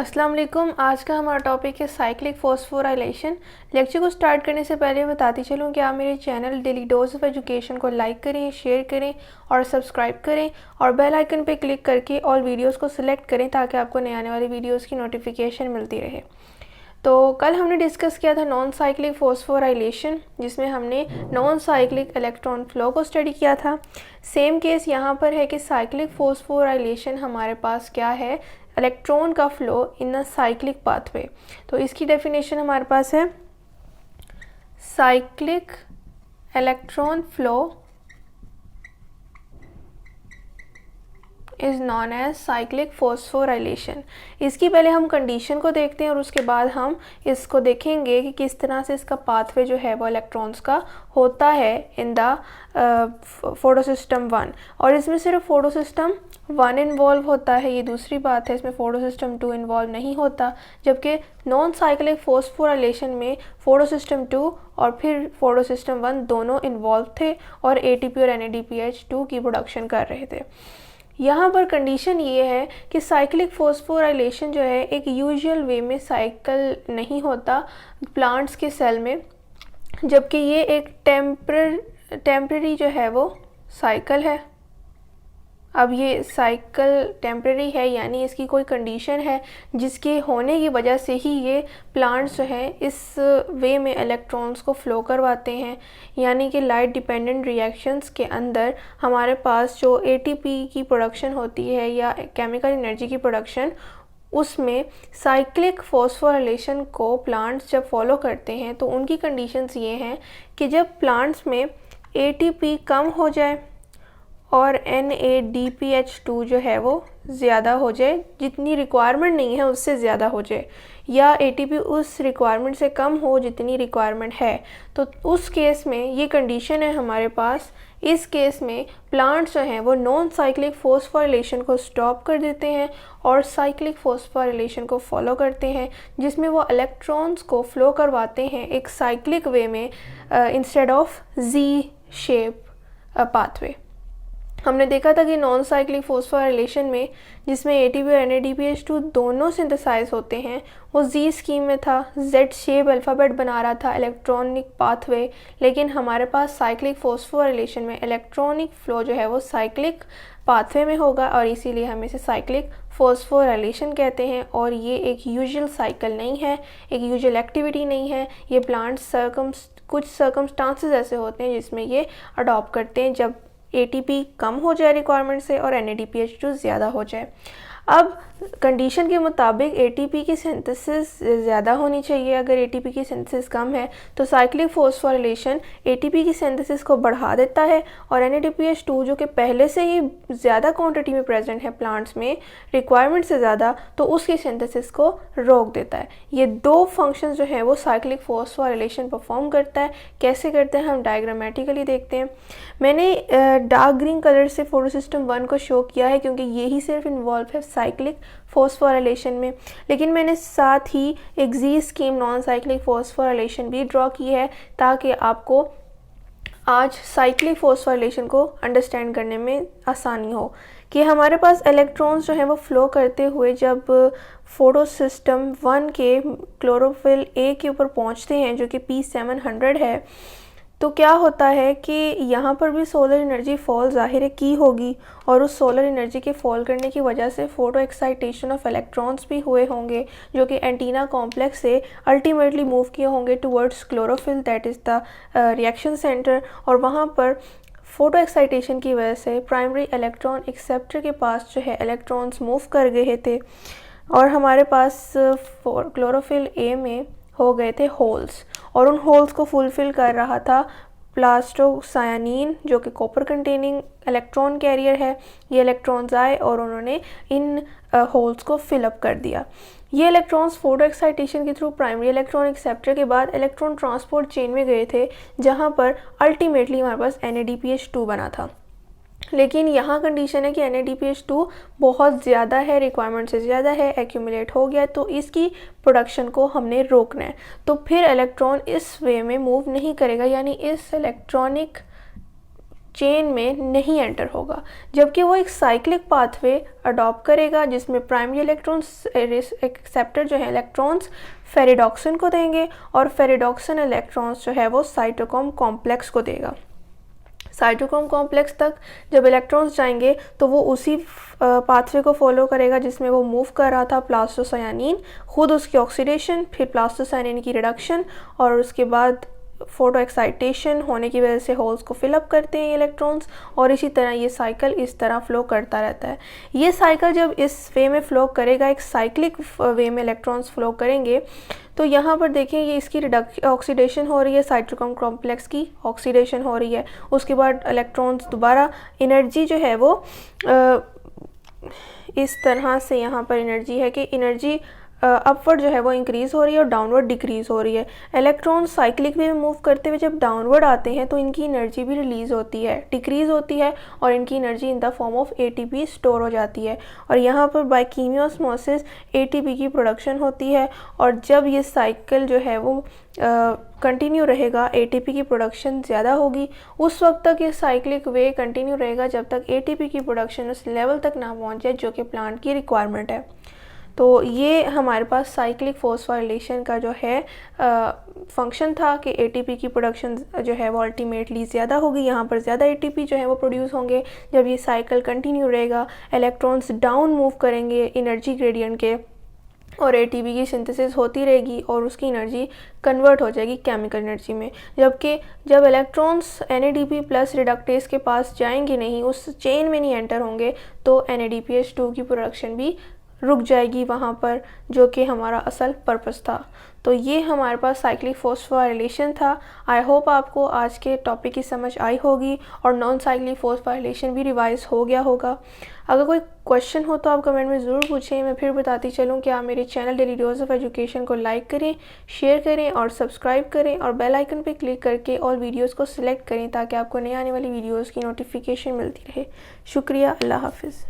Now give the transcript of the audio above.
अस्सलाम वालेकुम। आज का हमारा टॉपिक है साइक्लिक फॉस्फोराइलेशन। लेक्चर को स्टार्ट करने से पहले बताती चलूँ कि आप मेरे channel daily dose of education को लाइक करें, शेयर करें और सब्सक्राइब करें और बेल आइकन पे क्लिक करके ऑल वीडियोस को सिलेक्ट करें ताकि आपको नए आने वाली वीडियोस की नोटिफिकेशन मिलती रहे। तो कल हमने डिस्कस किया था नॉन साइक्लिक फॉस्फोराइलेशन, जिसमें हमने नॉन साइक्लिक इलेक्ट्रॉन फ्लो को स्टडी किया था। सेम केस यहाँ पर है कि साइक्लिक फॉस्फोराइलेशन हमारे पास क्या है, इलेक्ट्रॉन का flow in a cyclic pathway. तो इसकी डेफिनेशन हमारे पास है cyclic electron flow is known as cyclic phosphorylation. इसकी पहले हम कंडीशन को देखते हैं और उसके बाद हम इसको देखेंगे कि किस तरह से इसका पाथवे जो है वो इलेक्ट्रॉन्स का होता है इन द फोटोसिस्टम 1। और इसमें सिर्फ फोटोसिस्टम 1 इन्वॉल्व होता है, ये दूसरी बात है, इसमें फोटोसिस्टम 2 इन्वॉल्व नहीं होता। जबकि नॉन साइक्लिक फॉस्फोराइलेशन में फोटोसिस्टम 2 और फिर फोटोसिस्टम 1 दोनों इन्वॉल्व थे और ATP और NADPH2 की प्रोडक्शन कर रहे थे। यहाँ पर कंडीशन ये है कि साइक्लिक फॉस्फोराइलेशन जो है एक यूजुअल वे में साइकिल नहीं होता प्लांट्स के सेल में, जबकि ये एक टेम्पररी जो है वो साइकिल है। अब ये साइकिल टेम्पररी है, यानी इसकी कोई कंडीशन है जिसके होने की वजह से ही ये प्लांट्स जो हैं इस वे में इलेक्ट्रॉन्स को फ़्लो करवाते हैं। यानी कि लाइट डिपेंडेंट रिएक्शंस के अंदर हमारे पास जो ATP की प्रोडक्शन होती है या केमिकल एनर्जी की प्रोडक्शन, उसमें साइक्लिक फॉस्फोराइलेशन को प्लांट्स जब फॉलो करते हैं तो उनकी कंडीशंस ये हैं कि जब प्लांट्स में ATP कम हो जाए और NADPH2 जो है वो ज़्यादा हो जाए, जितनी रिक्वायरमेंट नहीं है उससे ज़्यादा हो जाए, या ATP उस रिक्वायरमेंट से कम हो जितनी रिक्वायरमेंट है, तो उस केस में ये कंडीशन है हमारे पास। इस केस में प्लांट्स जो हैं वो नॉन साइक्लिक फॉस्फोराइलेशन को स्टॉप कर देते हैं और साइक्लिक फॉस्फोराइलेशन को फॉलो करते हैं, जिसमें वो इलेक्ट्रॉन्स को फ्लो करवाते हैं एक साइक्लिक वे में instead of Z shape pathway. हमने देखा था कि नॉन साइक्लिक फॉस्फोराइलेशन में जिसमें ATP और NADPH2 दोनों सिंथेसाइज होते हैं, वो Z स्कीम में था, Z शेप अल्फ़ाबेट बना रहा था इलेक्ट्रॉनिक पाथवे। लेकिन हमारे पास साइक्लिक फॉस्फोराइलेशन में इलेक्ट्रॉनिक फ़्लो जो है वो साइक्लिक पाथवे में होगा और इसीलिए हम इसे साइक्लिक फॉस्फोराइलेशन कहते हैं। और ये एक यूजुअल साइकिल नहीं है, एक यूजुअल एक्टिविटी नहीं है। ये प्लांट्स कुछ सर्कमस्टांसेस ऐसे होते हैं जिसमें ये अडॉप्ट करते हैं जब ATP कम हो जाए रिक्वायरमेंट से और NADPH2 ज़्यादा हो जाए। अब कंडीशन के मुताबिक ATP की सिंथेसिस ज़्यादा होनी चाहिए। अगर ATP की सिंथेसिस कम है तो साइक्लिक फॉस्फोराइलेशन ATP की सिंथेसिस को बढ़ा देता है और NADPH2 जो कि पहले से ही ज़्यादा क्वांटिटी में प्रेजेंट है प्लांट्स में रिक्वायरमेंट से ज़्यादा, तो उसकी सिंथेसिस को रोक देता है। ये दो फंक्शंस जो है वो साइक्लिक फॉस्फोराइलेशन परफॉर्म करता है। कैसे करते हैं हम डायग्रामेटिकली देखते हैं। मैंने डार्क ग्रीन कलर से फोटोसिस्टम 1 को शो किया है क्योंकि यही सिर्फ इन्वॉल्व है साइक्लिक फॉस्फोराइलेशन में, लेकिन मैंने साथ ही एक Z scheme non cyclic phosphorylation भी ड्रॉ की है ताकि आपको आज साइक्लिक फॉस्फोराइलेशन को अंडरस्टैंड करने में आसानी हो कि हमारे पास इलेक्ट्रॉन्स जो हैं वो फ्लो करते हुए जब फोटोसिस्टम 1 के क्लोरोफिल A के ऊपर पहुंचते हैं जो कि P700 है, तो क्या होता है कि यहाँ पर भी सोलर एनर्जी फॉल ज़ाहिर की होगी और उस सोलर एनर्जी के फॉल करने की वजह से फ़ोटो एक्साइटेशन ऑफ इलेक्ट्रॉन्स भी हुए होंगे जो कि एंटीना कॉम्प्लेक्स से अल्टीमेटली मूव किए होंगे towards chlorophyll, that is the reaction centre. और वहाँ पर फ़ोटो एक्साइटेशन की वजह से प्राइमरी इलेक्ट्रॉन एक्सेप्टर के पास जो है इलेक्ट्रॉन्स मूव कर गए थे और हमारे पास क्लोरोफिल A में हो गए थे होल्स और उन होल्स को फुलफ़िल कर रहा था प्लास्टोसायानिन जो कि कॉपर कंटेनिंग इलेक्ट्रॉन कैरियर है। ये इलेक्ट्रॉन्स आए और उन्होंने इन होल्स को फिलअप कर दिया। ये इलेक्ट्रॉन्स फोटो एक्साइटेशन के थ्रू प्राइमरी इलेक्ट्रॉन एक्सेप्टर के बाद इलेक्ट्रॉन ट्रांसपोर्ट चेन में गए थे जहाँ पर अल्टीमेटली हमारे पास NADPH2 बना था। लेकिन यहाँ कंडीशन है कि NADPH2 बहुत ज़्यादा है, रिक्वायरमेंट से ज़्यादा है, एक्यूमुलेट हो गया, तो इसकी प्रोडक्शन को हमने रोकना है। तो फिर इलेक्ट्रॉन इस वे में मूव नहीं करेगा, यानी इस इलेक्ट्रॉनिक चेन में नहीं एंटर होगा, जबकि वो एक साइक्लिक पाथवे अडॉप्ट करेगा जिसमें प्राइमरी इलेक्ट्रॉन्स एक्सेप्टर जो है इलेक्ट्रॉन्स फेरिडॉक्सिन को देंगे और फेरिडॉक्सिन इलेक्ट्रॉन्स जो है वो साइटोक्रोम कॉम्प्लेक्स को देगा। साइटोक्रोम कॉम्प्लेक्स तक जब इलेक्ट्रॉन्स जाएंगे तो वो उसी पाथवे को फॉलो करेगा जिसमें वो मूव कर रहा था, प्लास्टोसायानिन, खुद उसकी ऑक्सीडेशन, फिर प्लास्टोसायानिन की रिडक्शन और उसके बाद फोटो एक्साइटेशन होने की वजह से होल्स को फिलअप करते हैं इलेक्ट्रॉन्स, और इसी तरह ये साइकिल इस तरह फ्लो करता रहता है। ये साइकिल जब इस वे में फ़्लो करेगा, एक साइक्लिक वे में इलेक्ट्रॉन्स फ्लो करेंगे, तो यहाँ पर देखें ये इसकी ऑक्सीडेशन हो रही है, साइटोक्रोम कॉम्प्लेक्स की ऑक्सीडेशन हो रही है। उसके बाद इलेक्ट्रॉन्स दोबारा एनर्जी जो है वो इस तरह से यहाँ पर एनर्जी है कि एनर्जी अपवर्ड जो है वो इंक्रीज़ हो रही है और डाउनवर्ड डिक्रीज़ हो रही है। इलेक्ट्रॉन साइक्लिक वे में मूव करते हुए जब डाउनवर्ड आते हैं तो इनकी एनर्जी भी रिलीज़ होती है, डिक्रीज़ होती है, और इनकी energy in the form of ATP store हो जाती है। और यहाँ पर बाय कीमियोस्मोसिस एटीपी की प्रोडक्शन होती है, और जब ये साइकिल जो है वो कंटिन्यू रहेगा, एटीपी की प्रोडक्शन ज़्यादा होगी। उस वक्त तक ये साइक्लिक वे कंटिन्यू रहेगा जब तक एटीपी की प्रोडक्शन उस लेवल तक ना पहुँच जाए जो कि प्लांट की रिक्वायरमेंट है। तो ये हमारे पास साइक्लिक फॉस्फोराइलेशन का जो है फंक्शन था कि एटीपी की प्रोडक्शन जो है वो अल्टीमेटली ज़्यादा होगी, यहाँ पर ज़्यादा एटीपी जो है वो प्रोड्यूस होंगे जब ये साइकिल कंटिन्यू रहेगा। इलेक्ट्रॉन्स डाउन मूव करेंगे एनर्जी ग्रेडियंट के, और एटीपी की सिंथेसिस होती रहेगी और उसकी एनर्जी कन्वर्ट हो जाएगी केमिकल एनर्जी में। जबकि जब इलेक्ट्रॉन्स NADP प्लस रिडक्टेज के पास जाएंगे नहीं, उस चेन में नहीं एंटर होंगे, तो NADPH2 की प्रोडक्शन भी रुक जाएगी वहाँ पर, जो कि हमारा असल पर्पस था। तो ये हमारे पास साइक्लिक फॉस्फोराइलेशन था। आई होप आपको आज के टॉपिक की समझ आई होगी और नॉन साइक्लिक फॉस्फोराइलेशन भी रिवाइज हो गया होगा। अगर कोई क्वेश्चन हो तो आप कमेंट में ज़रूर पूछें। मैं फिर बताती चलूँ कि आप मेरे channel daily dose of education को लाइक करें, शेयर करें और सब्सक्राइब करें, और बेल आइकन पर क्लिक करके ऑल वीडियोज़ को सिलेक्ट करें ताकि आपको नई आने वाली वीडियोज़ की नोटिफिकेशन मिलती रहे। शुक्रिया, अल्लाह हाफिज़।